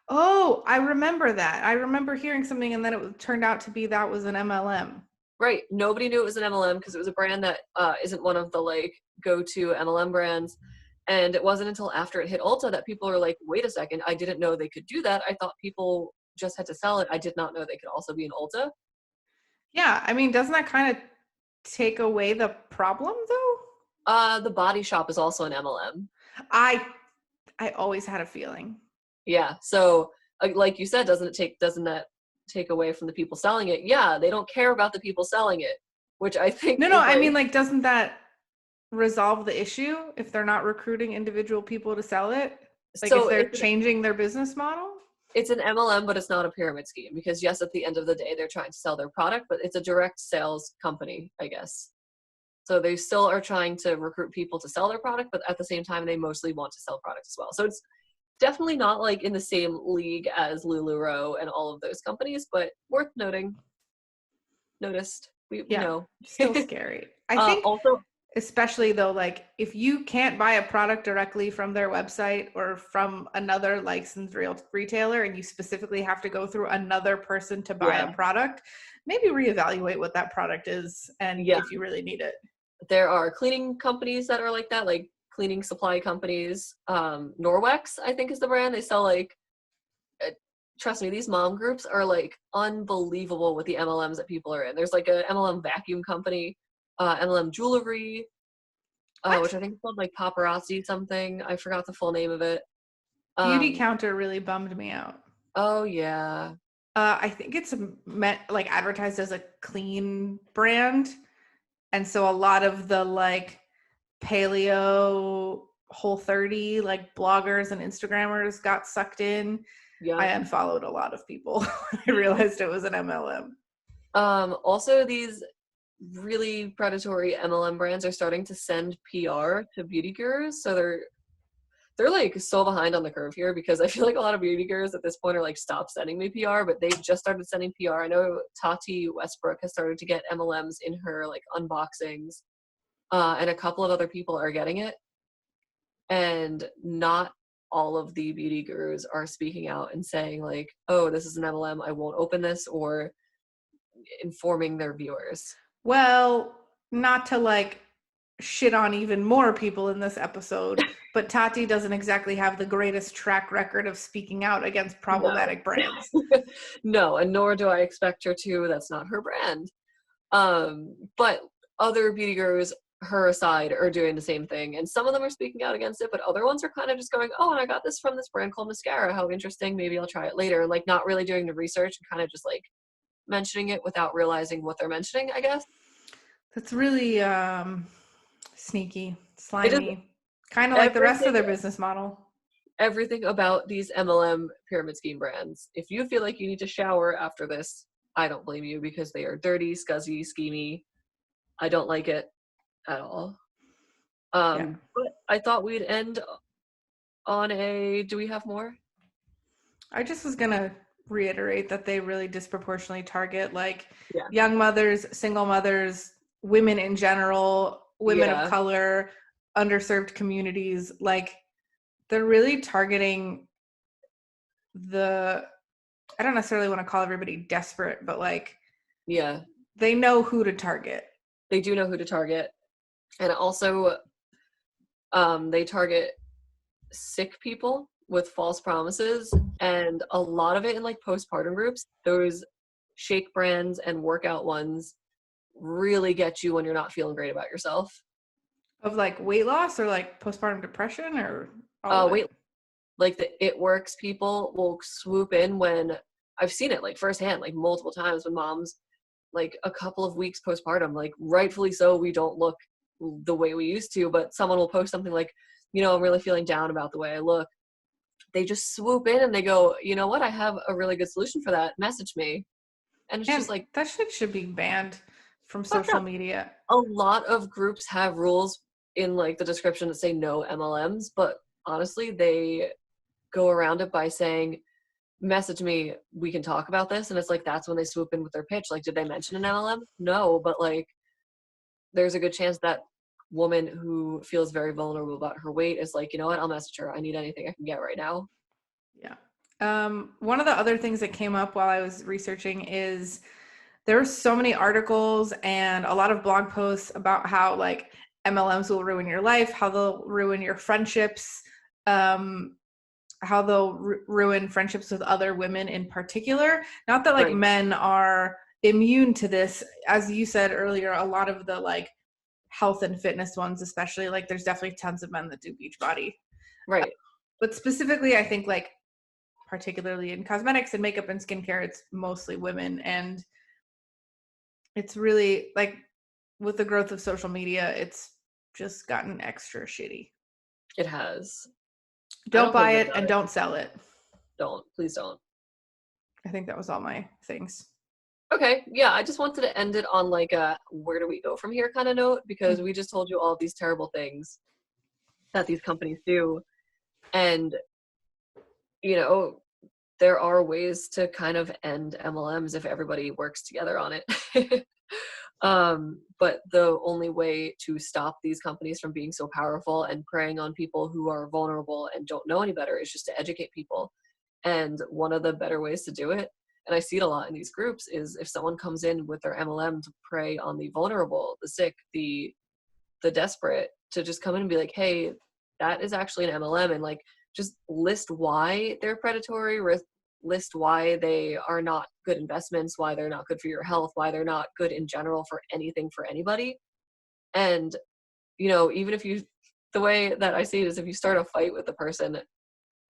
Oh, I remember that. I remember hearing something, and then it turned out to be that was an MLM. Right. Nobody knew it was an MLM because it was a brand that isn't one of the like go-to MLM brands. And it wasn't until after it hit Ulta that people were like, wait a second, I didn't know they could do that. I thought people just had to sell it. I did not know they could also be in Ulta. Yeah. I mean, doesn't that kind of take away the problem though? The Body Shop is also an MLM. I always had a feeling. Yeah. So like you said, doesn't that take away from the people selling it? Yeah. They don't care about the people selling it, which I think. No, I mean, like, doesn't that resolve the issue if they're not recruiting individual people to sell it? Like, so if they're changing their business model? It's an MLM, but it's not a pyramid scheme because yes, at the end of the day, they're trying to sell their product, but it's a direct sales company, I guess. So they still are trying to recruit people to sell their product, but at the same time, they mostly want to sell products as well. So definitely not like in the same league as LuLaRoe and all of those companies, but worth noting. Noticed. We Yeah, know. still scary. I think Also, especially though, like if you can't buy a product directly from their website or from another licensed retailer and you specifically have to go through another person to buy a yeah, product, maybe reevaluate what that product is and yeah. if you really need it. There are cleaning companies that are like that, like cleaning supply companies. Norwex, I think, is the brand. They sell like, trust me, these mom groups are like unbelievable with the MLMs that people are in. There's like a MLM vacuum company, MLM jewelry, which What? I think is called like paparazzi something. I forgot the full name of it. Beauty Um, Counter really bummed me out. oh yeah, I think it's meant like advertised as a clean brand. And so a lot of the like paleo Whole30 like bloggers and Instagrammers got sucked in. I yeah. unfollowed a lot of people when I realized it was an MLM. Also, these really predatory MLM brands are starting to send PR to beauty gurus, so they're like so behind on the curve here, because I feel like a lot of beauty gurus at this point are like, stop sending me PR, but they've just started sending PR. I know Tati Westbrook has started to get MLMs in her like unboxings, and a couple of other people are getting it, and not all of the beauty gurus are speaking out and saying like, oh, this is an MLM, I won't open this, or informing their viewers. Well, not to like shit on even more people in this episode, but Tati doesn't exactly have the greatest track record of speaking out against No. problematic brands. No, and nor do I expect her to. That's not her brand. But other beauty gurus, her aside, are doing the same thing, and some of them are speaking out against it, but other ones are kind of just going, oh, and I got this from this brand called Mascara, how interesting, maybe I'll try it later, and like not really doing the research and kind of just like mentioning it without realizing what they're mentioning, I guess. That's really sneaky, It is slimy, kind of like the rest of everything their business model. everything about these MLM pyramid scheme brands. If you feel like you need to shower after this, I don't blame you, because they are dirty, scuzzy, schemy. I don't like it at all. Yeah. But I thought we'd end on a, do we have more? I just was going to reiterate that they really disproportionately target like Yeah. young mothers, single mothers, women in general, women of Yeah. color, underserved communities. Like they're really targeting the, I don't necessarily want to call everybody desperate, but like Yeah. they know who to target. They do know who to target. And also, they target sick people with false promises, and a lot of it in like postpartum groups. Those shake brands and workout ones really get you when you're not feeling great about yourself. Of like weight loss or like postpartum depression or all of Wait, it. like the it works people will swoop in when, I've seen it like firsthand, like multiple times, when moms like a couple of weeks postpartum, like rightfully so, we don't look the way we used to, but someone will post something like, I'm really feeling down about the way I look. They just swoop in and they go, you know what, I have a really good solution for that, message me. And it's just And like, that shit should be banned from fuck social up. media. A lot of groups have rules in like the description that say no MLMs, but honestly, they go around it by saying, message me, we can talk about this. And it's like, that's when they swoop in with their pitch. Like, did they mention an MLM? No, but like, there's a good chance that woman who feels very vulnerable about her weight is like, you know what, I'll message her, I need anything I can get right now. Yeah. One of the other things that came up while I was researching is there were so many articles and a lot of blog posts about how like MLMs will ruin your life, how they'll ruin your friendships, how they'll ruin friendships with other women in particular. Not that like Right. men are immune to this. As you said earlier, a lot of the like health and fitness ones, especially, like there's definitely tons of men that do Beachbody. Right. But specifically, I think like particularly in cosmetics and makeup and skincare, it's mostly women. And it's really like with the growth of social media, it's just gotten extra shitty. It has. I Don't don't feel buy good it about and it. don't sell it. Don't. Please don't. I think that was all my things. Okay. Yeah. I just wanted to end it on like a where do we go from here kind of note, because we just told you all these terrible things that these companies do. And you know, there are ways to kind of end MLMs if everybody works together on it. But the only way to stop these companies from being so powerful and preying on people who are vulnerable and don't know any better is just to educate people. And one of the better ways to do it, and I see it a lot in these groups, is if someone comes in with their MLM to prey on the vulnerable, the sick, the desperate, to just come in and be like, hey, that is actually an MLM, and like just list why they're predatory, list why they are not good investments, why they're not good for your health, why they're not good in general for anything for anybody. And, even if you, the way that I see it is if you start a fight with the person,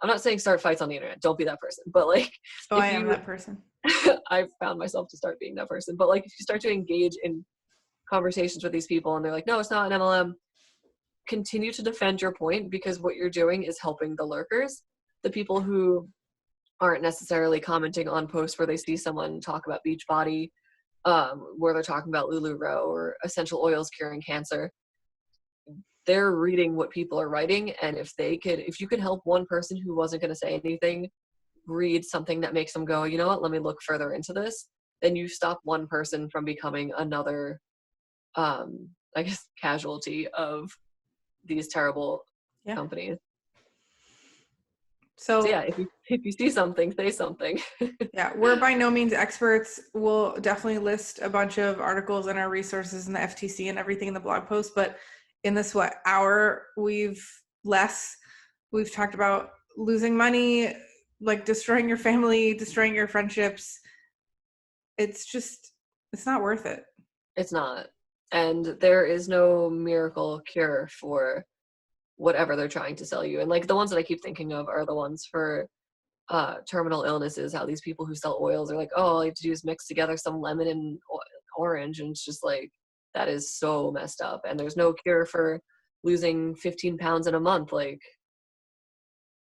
I'm not saying start fights on the internet, don't be that person, but like Oh, I if am you, that person. I've found myself to start being that person, but like if you start to engage in conversations with these people and they're like, no, it's not an MLM, continue to defend your point, because what you're doing is helping the lurkers, the people who aren't necessarily commenting on posts where they see someone talk about Beachbody, where they're talking about LuLaRoe or essential oils curing cancer. They're reading what people are writing, and if you could help one person who wasn't going to say anything read something that makes them go, you know what, let me look further into this, then you stop one person from becoming another, I guess, casualty of these terrible Yeah. companies. So So yeah, if you see something, say something. yeah, we're by no means experts. We'll definitely list a bunch of articles and our resources in the FTC and everything in the blog post. But in this hour, we've talked about losing money, like destroying your family, destroying your friendships. It's not worth it. It's not. And there is no miracle cure for whatever they're trying to sell you. And like the ones that I keep thinking of are the ones for terminal illnesses, how these people who sell oils are like, oh, all you have to do is mix together some lemon and orange. And it's just like, that is so messed up. And there's no cure for losing 15 pounds in a month. Like,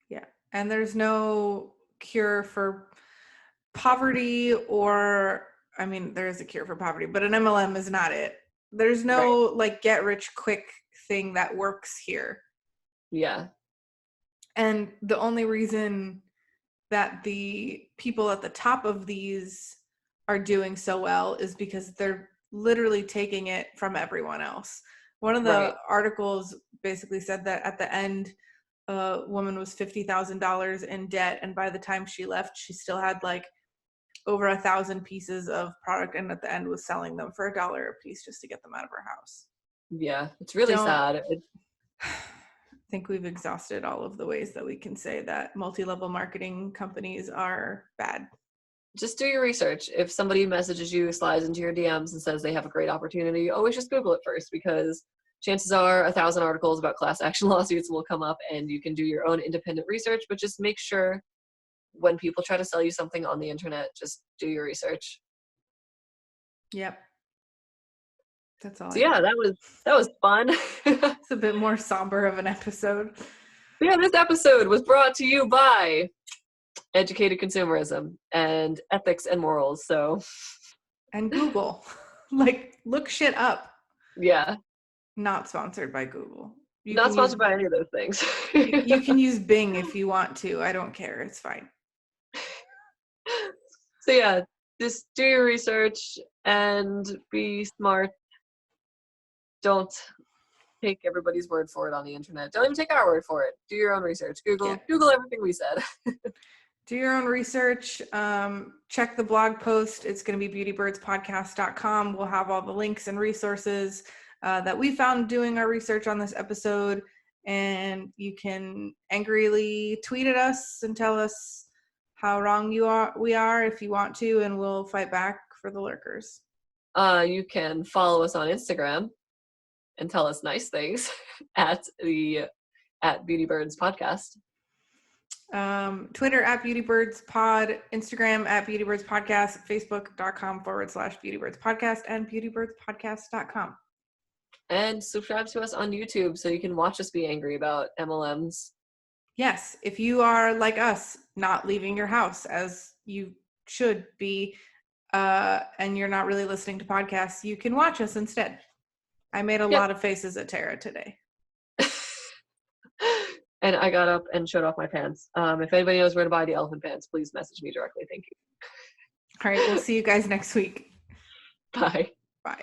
Yeah. And there's no cure for poverty, or I mean, there is a cure for poverty, but an MLM is not it. There's no right. like get rich quick thing that works here. Yeah. And the only reason that the people at the top of these are doing so well is because they're literally taking it from everyone else. One of the Right. articles basically said that at the end, a woman was $50,000 in debt, and by the time she left, she still had like over 1,000 pieces of product, and at the end was selling them for $1 a piece just to get them out of her house. Yeah. It's really Don't sad. think we've exhausted all of the ways that we can say that multi-level marketing companies are bad. Just do your research. If somebody messages you, slides into your DMs and says they have a great opportunity, always just Google it first, because chances are 1,000 articles about class action lawsuits will come up and you can do your own independent research, but just make sure when people try to sell you something on the internet, just do your research. Yep. That's all So I yeah, got. that was fun. It's a bit more somber of an episode. Yeah, this episode was brought to you by educated consumerism and ethics and morals. So And Google. Like, look shit up. yeah, Not sponsored by Google. You not can use sponsored by any of those things. you can use Bing if you want to. I don't care. It's fine. So yeah, just do your research and be smart. Don't take everybody's word for it on the internet. Don't even take our word for it. Do your own research. Yeah. Google everything we said. Do your own research. Check the blog post. It's going to be beautybirdspodcast.com. We'll have all the links and resources that we found doing our research on this episode. And you can angrily tweet at us and tell us how wrong we are if you want to, and we'll fight back for the lurkers. You can follow us on Instagram and tell us nice things at Beauty Birds Podcast. Twitter at BeautyBirdsPod, Instagram at BeautyBirdsPodcast, Facebook.com/BeautyBirdsPodcast, and BeautyBirdsPodcast.com. And subscribe to us on YouTube so you can watch us be angry about MLMs. Yes, if you are like us, not leaving your house as you should be, and you're not really listening to podcasts, you can watch us instead. I made a lot of faces at Tara today. and I got up and showed off my pants. If anybody knows where to buy the elephant pants, please message me directly. Thank you. All right, we'll see you guys next week. Bye. Bye.